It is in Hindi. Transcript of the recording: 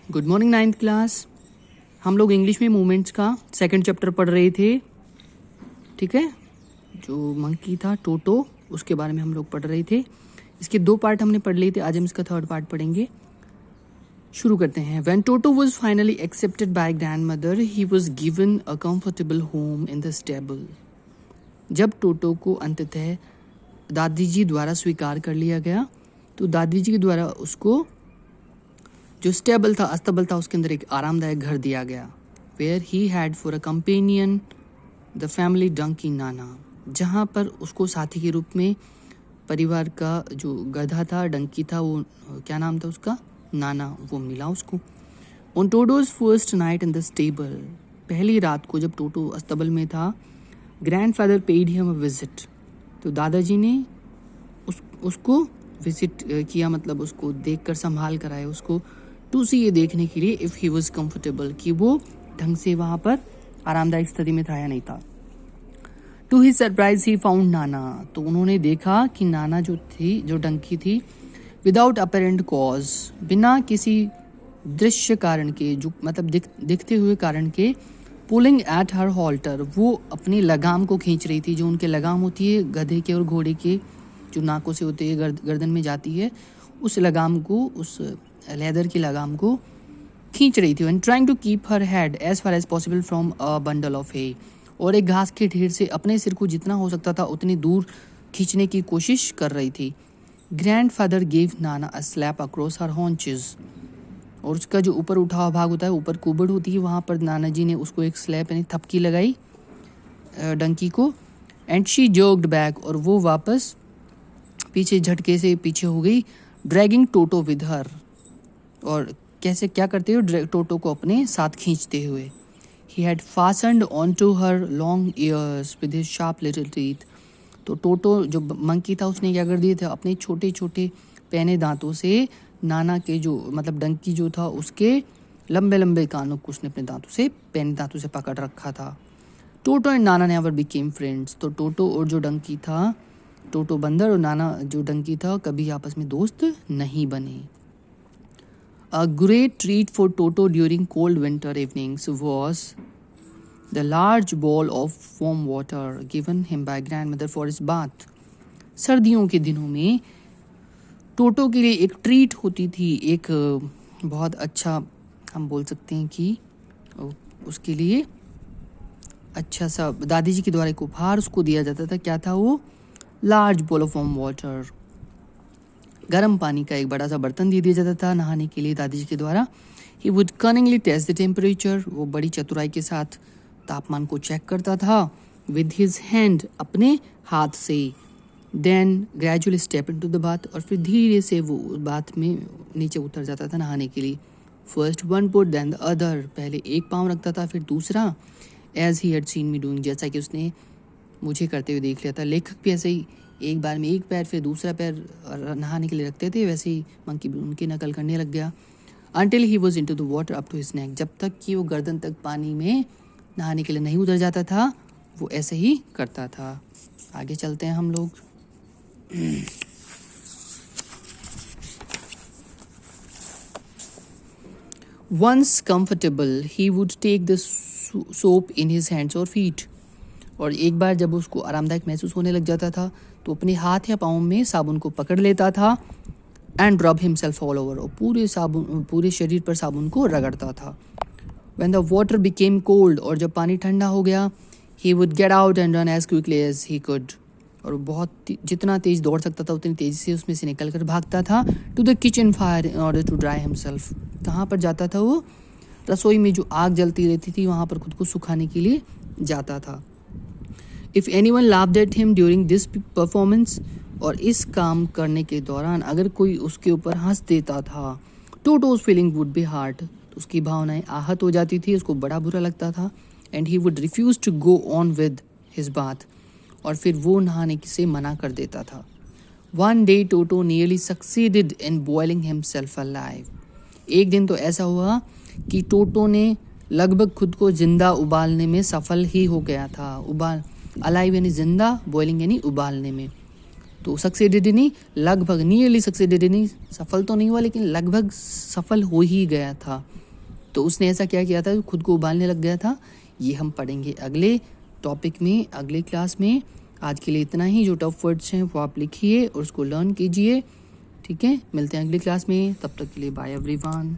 Good morning ninth class. हम लोग इंग्लिश में मूवमेंट्स का सेकंड चैप्टर पढ़ रहे थे। ठीक है, जो मंकी था टोटो, उसके बारे में हम लोग पढ़ रहे थे। इसके 2 पार्ट हमने पढ़ लिए थे, आज हम इसका 3rd पार्ट पढ़ेंगे। शुरू करते हैं। When Toto was finally accepted by grandmother, he was given a comfortable home in the stable. जब टोटो को अंततः दादी जी द्वारा स्वीकार कर लिया गया, तो दादी जी के द्वारा उसको जो स्टेबल था, अस्तबल था, उसके अंदर एक आरामदायक घर दिया गया। Where he had for a companion the family donkey Nana, जहाँ पर उसको साथी के रूप में परिवार का जो गधा था, डंकी था, वो क्या नाम था उसका, नाना, वो मिला उसको। On टोटोज first night in the stable, पहली रात को जब टोटो अस्तबल में था, grandfather paid him a visit, तो दादाजी ने उसको विजिट किया, मतलब उसको देखकर संभाल कर आए उसको, टू सी, ये देखने के लिए इफ़ ही वॉज कंफर्टेबल, कि वो ढंग से वहाँ पर आरामदायक स्थिति में था या नहीं था। To his surprise he found Nana, तो उन्होंने देखा कि नाना जो थी, जो डंकी थी, विदाउट अपेरेंट कॉज, बिना किसी दृश्य कारण के, जो मतलब दिखते हुए कारण के, पुलिंग एट हर हॉल्टर, वो अपनी लगाम को खींच रही थी। जो उनके लगाम होती है गधे के और घोड़े के, जो नाकों से होती है, गर्दन में जाती है, उस लगाम को, उस लेदर की लगाम को खींच रही थी। And trying to keep her head as far as possible from a bundle of hay, और एक घास के ढेर से अपने सिर को जितना हो सकता था उतनी दूर खींचने की कोशिश कर रही थी। Grandfather gave Nana a slap across her haunches, और उसका जो ऊपर उठा हुआ भाग होता है, ऊपर कुबड़ होती है, वहाँ पर नाना जी ने उसको एक स्लैप यानी थपकी लगाई डंकी को। एंड शी जोग्ड बैक, और वो वापस पीछे झटके से पीछे हो गई। ड्रैगिंग टोटो विद हर, और कैसे क्या करते हुए, टोटो को अपने साथ खींचते हुए। He had fastened on to her long ears with his sharp little teeth, तो टोटो जो मंकी था उसने क्या कर दिए थे, अपने छोटे छोटे पैने दांतों से नाना के जो मतलब डंकी जो था उसके लंबे लंबे कानों को उसने अपने दांतों से, पैने दांतों से पकड़ रखा था। टोटो and Nana never became friends, तो टोटो और जो डंकी था, टोटो बंदर और नाना जो डंकी था, कभी आपस में दोस्त नहीं बने। A great treat for Toto during cold winter evenings was the large bowl of warm water given him by grandmother for his bath. सर्दियों के दिनों में टोटो के लिए एक ट्रीट होती थी, एक बहुत अच्छा, हम बोल सकते हैं कि उसके लिए अच्छा सा दादी जी के द्वारा एक उपहार उसको दिया जाता था। क्या था वो? Large bowl of warm water, गर्म पानी का एक बड़ा सा बर्तन दे दिया जाता था नहाने के लिए दादी जी के द्वारा। He would cunningly test the temperature, वो बड़ी चतुराई के साथ तापमान को चेक करता था विद हिज हैंड, अपने हाथ से। Then gradually step into the bath, और फिर धीरे से वो बाथ में नीचे उतर जाता था नहाने के लिए। First one foot then the other, पहले एक पाँव रखता था फिर दूसरा, as he had seen me doing, जैसा कि उसने मुझे करते हुए देख लिया था। लेखक भी ऐसे ही एक बार में एक पैर फिर दूसरा पैर नहाने के लिए रखते थे, वैसे ही मंकी भी उनकी नकल करने लग गया। Until he was into the water up to his neck, जब तक कि वो गर्दन तक पानी में नहाने के लिए नहीं उतर जाता था, वो ऐसे ही करता था। आगे चलते हैं हम लोग। Once comfortable he would take the soap in his hands और फीट, और एक बार जब उसको आरामदायक महसूस होने लग जाता था तो अपने हाथ या पाँव में साबुन को पकड़ लेता था। एंड रब हिमसेल्फ ऑल ओवर, और पूरे शरीर पर साबुन को रगड़ता था। When the water became cold, और जब पानी ठंडा हो गया, he would get out and run as quickly as he could, और बहुत जितना तेज दौड़ सकता था उतनी तेजी से उसमें से निकल कर भागता था। To the kitchen fire in order to dry himself, कहाँ पर जाता था वो? रसोई में जो आग जलती रहती थी वहाँ पर खुद को सुखाने के लिए जाता था। If anyone laughed at him during this performance, और इस काम करने के दौरान अगर कोई उसके ऊपर हंस देता था, टोटोज फीलिंग वुड बी हार्ट, तो उसकी भावनाएं आहत हो जाती थी, उसको बड़ा बुरा लगता था। And he would refuse to go on with his bath, और फिर वो नहाने से मना कर देता था। One day Toto nearly succeeded in boiling himself alive, एक दिन तो ऐसा हुआ कि टोटो ने लगभग खुद को जिंदा उबालने में सफल ही हो गया था। अलाइव यानी जिंदा, बॉइलिंग यानी उबालने में। तो सक्सेडेड नहीं, लगभग, नियरली सक्सेडेड नहीं, सफल तो नहीं हुआ लेकिन लगभग सफल हो ही गया था। तो उसने ऐसा क्या किया था, खुद को उबालने लग गया था। ये हम पढ़ेंगे अगले टॉपिक में, अगले क्लास में। आज के लिए इतना ही। जो टफ वर्ड्स हैं वो आप लिखिए और उसको लर्न कीजिए, ठीक है। मिलते हैं अगली क्लास में, तब तक के लिए बाय एवरीवन।